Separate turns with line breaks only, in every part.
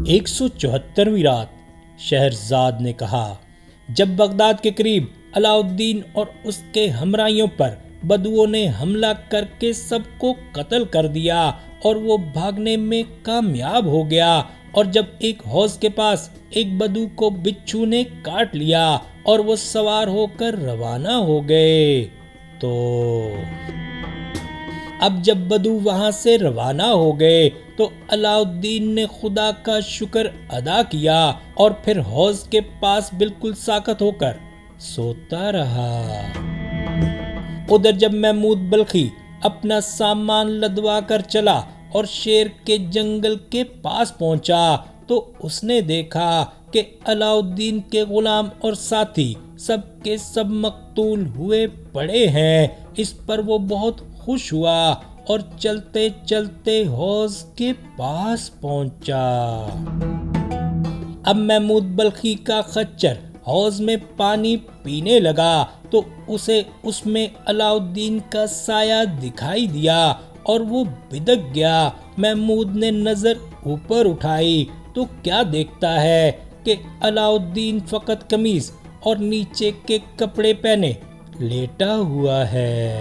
174ویں رات شہرزاد نے کہا، جب بغداد کے قریب علاء الدین اور اس کے ہمراہیوں پر بدوؤں نے حملہ کر کے سب کو قتل کر دیا اور وہ بھاگنے میں کامیاب ہو گیا، اور جب ایک حوض کے پاس ایک بدو کو بچھو نے کاٹ لیا اور وہ سوار ہو کر روانہ ہو گئے، تو اب جب بدو وہاں سے روانہ ہو گئے تو علاء الدین نے خدا کا شکر ادا کیا اور پھر حوض کے پاس بالکل ساکت ہو کر سوتا رہا۔ ادھر جب محمود بلخی اپنا سامان لدوا کر چلا اور شیر کے جنگل کے پاس پہنچا تو اس نے دیکھا کہ علاء الدین کے غلام اور ساتھی سب کے سب مقتول ہوئے پڑے ہیں۔ اس پر وہ بہت خوش ہوا اور چلتے چلتے حوض کے پاس پہنچا۔ اب محمود بلخی کا خچر حوض میں پانی پینے لگا تو اسے اس میں علاء الدین کا سایہ دکھائی دیا اور وہ بدک گیا۔ محمود نے نظر اوپر اٹھائی تو کیا دیکھتا ہے کہ علاء الدین فقط قمیض اور نیچے کے کپڑے پہنے لیٹا ہوا ہے۔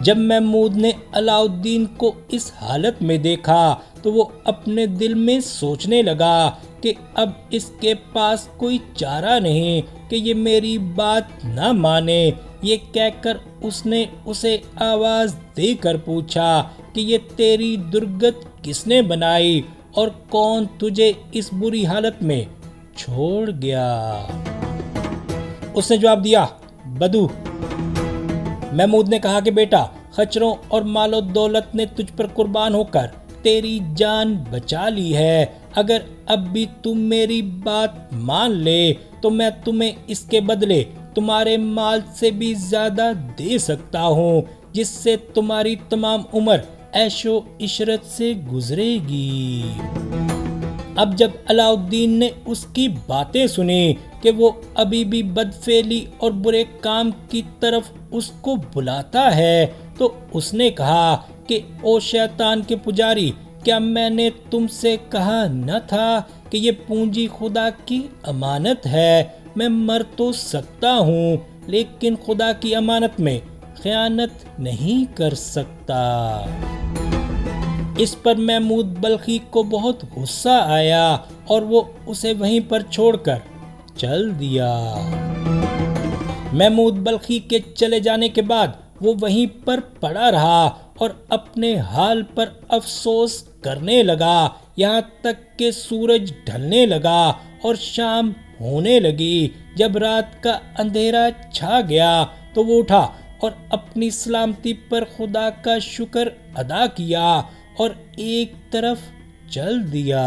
جب محمود نے علاء الدین کو اس حالت میں دیکھا تو وہ اپنے دل میں سوچنے لگا کہ اب اس کے پاس کوئی چارہ نہیں کہ یہ میری بات نہ مانے۔ یہ کہہ کر اس نے اسے آواز دے کر پوچھا کہ یہ تیری درگت کس نے بنائی اور کون تجھے اس بری حالت میں چھوڑ گیا؟ اس نے جواب دیا، بدو۔ محمود نے کہا کہ بیٹا، خچروں اور مال و دولت نے تجھ پر قربان ہو کر تیری جان بچا لی ہے۔ اگر اب بھی تم میری بات مان لے تو میں تمہیں اس کے بدلے تمہارے مال سے بھی زیادہ دے سکتا ہوں، جس سے تمہاری تمام عمر عیش و عشرت سے گزرے گی۔ اب جب علاء الدین نے اس کی باتیں سنی کہ وہ ابھی بھی بدفعلی اور برے کام کی طرف اس کو بلاتا ہے تو اس نے کہا کہ او شیطان کے پجاری، کیا میں نے تم سے کہا نہ تھا کہ یہ پونجی خدا کی امانت ہے؟ میں مر تو سکتا ہوں لیکن خدا کی امانت میں خیانت نہیں کر سکتا۔ اس پر محمود بلخی کو بہت غصہ آیا اور وہ اسے وہیں پر چھوڑ کر چل دیا۔ محمود بلخی کے چلے جانے کے بعد وہ وہیں پر پڑا رہا اور اپنے حال پر افسوس کرنے لگا، یہاں تک کہ سورج ڈھلنے لگا اور شام ہونے لگی۔ جب رات کا اندھیرا چھا گیا تو وہ اٹھا اور اپنی سلامتی پر خدا کا شکر ادا کیا اور ایک طرف چل دیا۔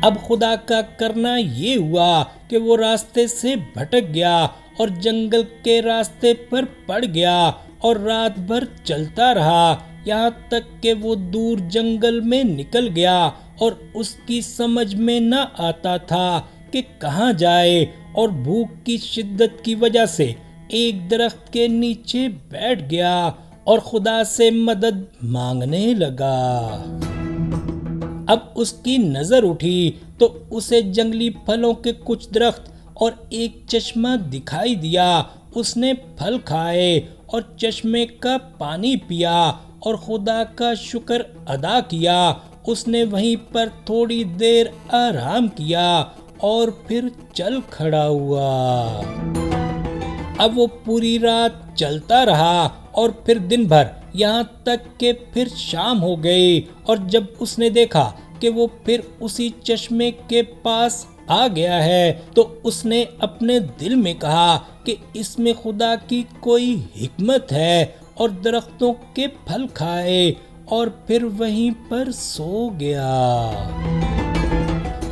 اب خدا کا کرنا یہ ہوا کہ وہ راستے سے بھٹک گیا اور جنگل کے راستے پر پڑ گیا اور رات بھر چلتا رہا، یہاں تک کہ وہ دور جنگل میں نکل گیا اور اس کی سمجھ میں نہ آتا تھا کہ کہاں جائے، اور بھوک کی شدت کی وجہ سے ایک درخت کے نیچے بیٹھ گیا اور خدا سے مدد مانگنے لگا۔ اب اس کی نظر اٹھی تو اسے جنگلی پھلوں کے کچھ درخت اور ایک چشمہ دکھائی دیا۔ اس نے پھل کھائے اور چشمے کا پانی پیا اور خدا کا شکر ادا کیا۔ اس نے وہیں پر تھوڑی دیر آرام کیا اور پھر چل کھڑا ہوا۔ اب وہ پوری رات چلتا رہا اور پھر دن بھر، یہاں تک کہ پھر شام ہو گئی، اور جب اس نے دیکھا کہ وہ پھر اسی چشمے کے پاس آ گیا ہے تو اس نے اپنے دل میں کہا کہ اس میں خدا کی کوئی حکمت ہے، اور درختوں کے پھل کھائے اور پھر وہیں پر سو گیا۔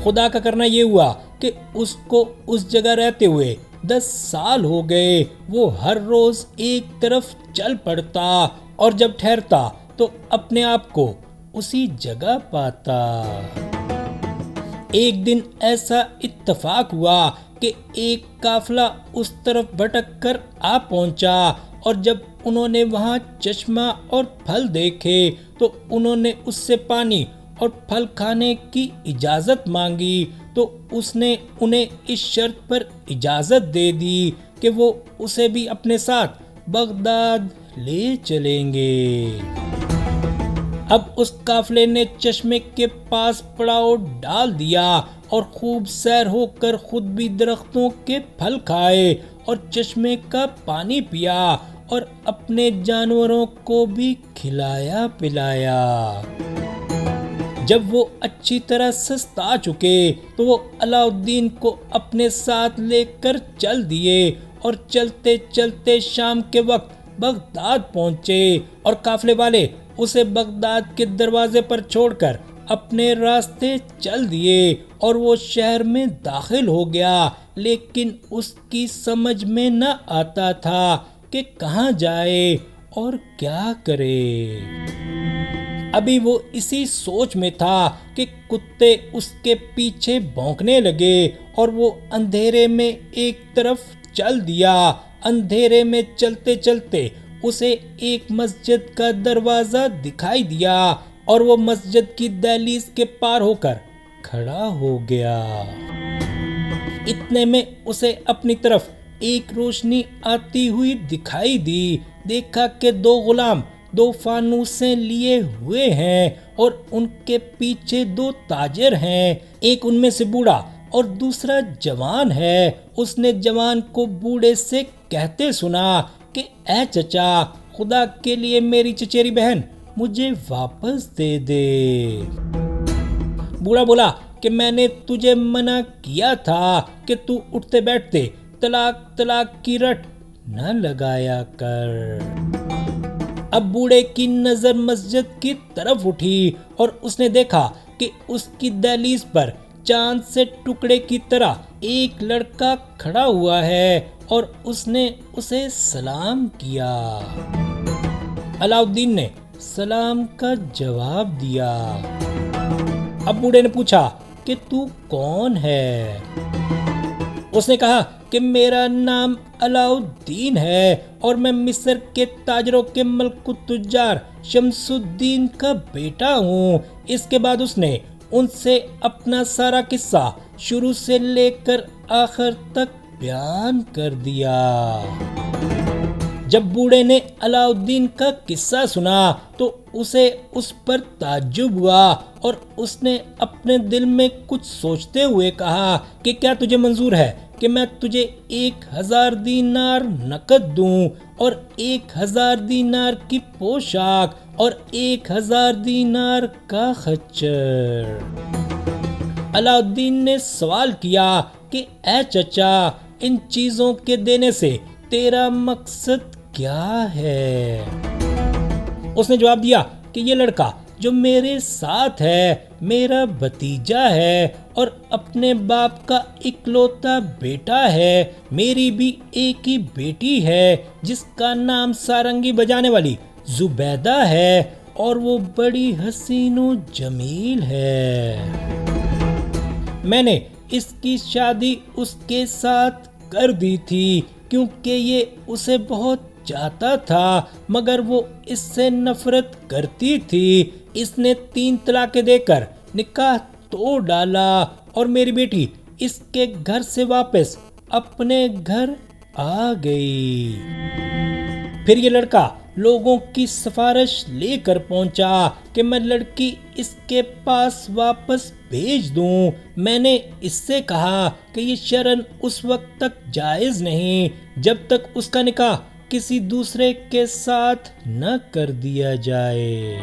خدا کا کرنا یہ ہوا کہ اس کو اس جگہ رہتے ہوئے 10 سال ہو گئے۔ وہ ہر روز ایک طرف چل پڑتا اور جب ٹھہرتا تو اپنے آپ کو اسی جگہ پاتا۔ ایک دن ایسا اتفاق ہوا کہ ایک قافلہ اس طرف بھٹک کر آ پہنچا، اور جب انہوں نے وہاں چشمہ اور پھل دیکھے تو انہوں نے اس سے پانی اور پھل کھانے کی اجازت مانگی تو اس نے انہیں اس شرط پر اجازت دے دی کہ وہ اسے بھی اپنے ساتھ بغداد لے چلیں گے۔ اب اس قافلے نے چشمے کے پاس پڑاؤ ڈال دیا اور خوب سیر ہو کر خود بھی درختوں کے پھل کھائے اور چشمے کا پانی پیا اور اپنے جانوروں کو بھی کھلایا پلایا۔ جب وہ اچھی طرح سستا چکے تو وہ علاء الدین کو اپنے ساتھ لے کر چل دیے اور چلتے چلتے شام کے وقت بغداد پہنچے اور قافلے والے اسے بغداد کے دروازے پر چھوڑ کر اپنے راستے چل دیے اور وہ شہر میں داخل ہو گیا، لیکن اس کی سمجھ میں نہ آتا تھا کہ کہاں جائے اور کیا کرے۔ ابھی وہ اسی سوچ میں تھا کہ کتے اس کے پیچھے بھونکنے لگے اور وہ اندھیرے میں ایک طرف چل دیا۔ اندھیرے میں چلتے چلتے اسے ایک مسجد کا دروازہ دکھائی دیا اور وہ مسجد کی دہلیز کے پار ہو کر کھڑا ہو گیا۔ اتنے میں اسے اپنی طرف ایک روشنی آتی ہوئی دکھائی دی۔ دیکھا کہ دو غلام دو فانوسیں لیے ہوئے ہیں اور ان کے پیچھے دو تاجر ہیں، ایک ان میں سے بوڑھا اور دوسرا جوان ہے۔ اس نے جوان کو بوڑھے سے کہتے سنا کہ اے چچا، خدا کے لیے میری چچیری بہن مجھے واپس دے دے۔ بوڑھا بولا کہ میں نے تجھے منع کیا تھا کہ تو اٹھتے بیٹھتے طلاق طلاق کی رٹ نہ لگایا کر۔ اب بوڑھے کی نظر مسجد کی طرف اٹھی اور اس نے دیکھا کہ اس کی دہلیز پر چاند سے ٹکڑے کی طرح ایک لڑکا کھڑا ہوا ہے اور اس نے اسے سلام کیا۔ علاء الدین نے سلام کا جواب دیا۔ اب بوڑھے نے پوچھا کہ تو کون ہے؟ اس نے کہا کہ میرا نام علاء الدین ہے اور میں مصر کے تاجروں کے ملک التجار شمس الدین کا بیٹا ہوں۔ اس کے بعد اس نے ان سے اپنا سارا قصہ شروع سے لے کر آخر تک بیان کر دیا۔ جب بوڑھے نے علاء الدین کا قصہ سنا تو اسے اس پر تعجب ہوا اور اس نے اپنے دل میں کچھ سوچتے ہوئے کہا کہ کیا تجھے منظور ہے کہ میں تجھے 1000 دینار نقد دوں اور 1000 دینار کی پوشاک اور 1000 دینار کا خچر؟ علاء الدین نے سوال کیا کہ اے چچا، ان چیزوں کے دینے سے تیرا مقصد کیا ہے؟ اس نے جواب دیا کہ یہ لڑکا جو میرے ساتھ ہے میرا بھتیجا ہے اور اپنے باپ کا اکلوتا بیٹا ہے۔ میری بھی ایک ہی بیٹی ہے جس کا نام سارنگی بجانے والی زبیدہ ہے اور وہ بڑی حسین و جمیل ہے۔ میں نے اس کی شادی اس کے ساتھ کر دی تھی کیونکہ یہ اسے بہت چاہتا تھا مگر وہ اس سے نفرت کرتی تھی۔ اس نے 3 طلاقیں دے کر نکاح توڑ ڈالا اور میری بیٹی اس کے گھر سے واپس اپنے گھر آ گئی۔ پھر یہ لڑکا لوگوں کی سفارش لے کر پہنچا کہ میں لڑکی اس کے پاس واپس بھیج دوں۔ میں نے اس سے کہا کہ یہ شرعاً اس وقت تک جائز نہیں جب تک اس کا نکاح کسی دوسرے کے ساتھ نہ کر دیا جائے۔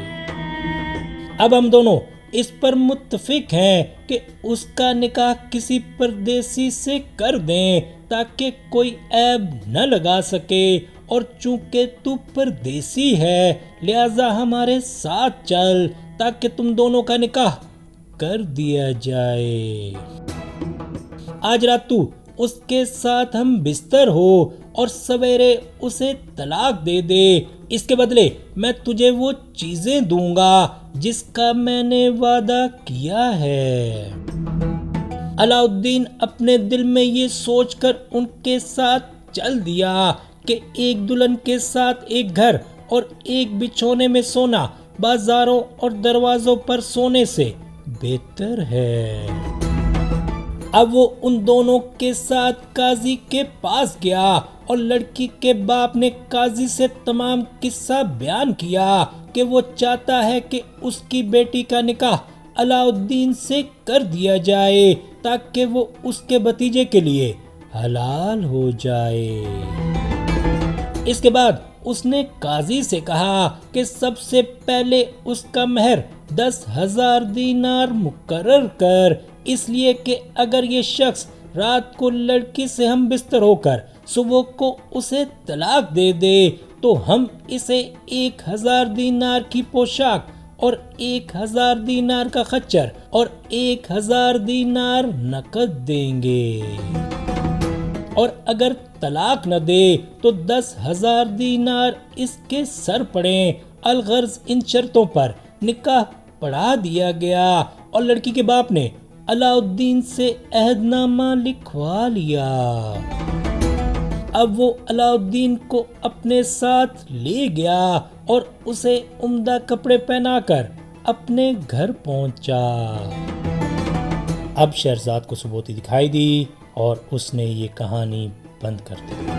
اب ہم دونوں اس پر متفق ہیں کہ اس کا نکاح کسی پردیسی سے کر دیں تاکہ کوئی عیب نہ لگا سکے، اور چونکہ تو پردیسی ہے لہذا ہمارے ساتھ چل تاکہ تم دونوں کا نکاح کر دیا جائے۔ آج رات تو اس کے ساتھ ہم بستر ہو اور سویرے اسے طلاق دے دے، اس کے بدلے میں تجھے وہ چیزیں دوں گا جس کا میں نے وعدہ کیا ہے۔ علاء الدین اپنے دل میں یہ سوچ کر ان کے ساتھ چل دیا کہ ایک دلہن کے ساتھ ایک گھر اور ایک بچھونے میں سونا بازاروں اور دروازوں پر سونے سے بہتر ہے۔ اب وہ ان دونوں کے ساتھ قاضی کے پاس گیا اور لڑکی کے باپ نے قاضی سے تمام قصہ بیان کیا کہ وہ چاہتا ہے کہ اس کی بیٹی کا نکاح علاء الدین سے کر دیا جائے تاکہ وہ اس کے بھتیجے کے لیے حلال ہو جائے۔ اس کے بعد اس نے قاضی سے کہا کہ سب سے پہلے اس کا مہر 10,000 دینار مقرر کر، اس لیے کہ اگر یہ شخص رات کو لڑکی سے ہم بستر ہو کر صبح کو اسے طلاق دے دے تو ہم اسے 1,000 دینار کی پوشاک اور 1,000 دینار کا خچر اور 1,000 دینار نقد دیں گے، اور اگر طلاق نہ دے تو 10,000 دینار اس کے سر پڑیں۔ الغرض ان شرطوں پر نکاح پڑھا دیا گیا اور لڑکی کے باپ نے علاء الدین سے عہد نامہ لکھوا لیا۔ اب وہ علاء الدین کو اپنے ساتھ لے گیا اور اسے عمدہ کپڑے پہنا کر اپنے گھر پہنچا۔ اب شہرزاد کو ثبوتی دکھائی دی اور اس نے یہ کہانی بند کر دی۔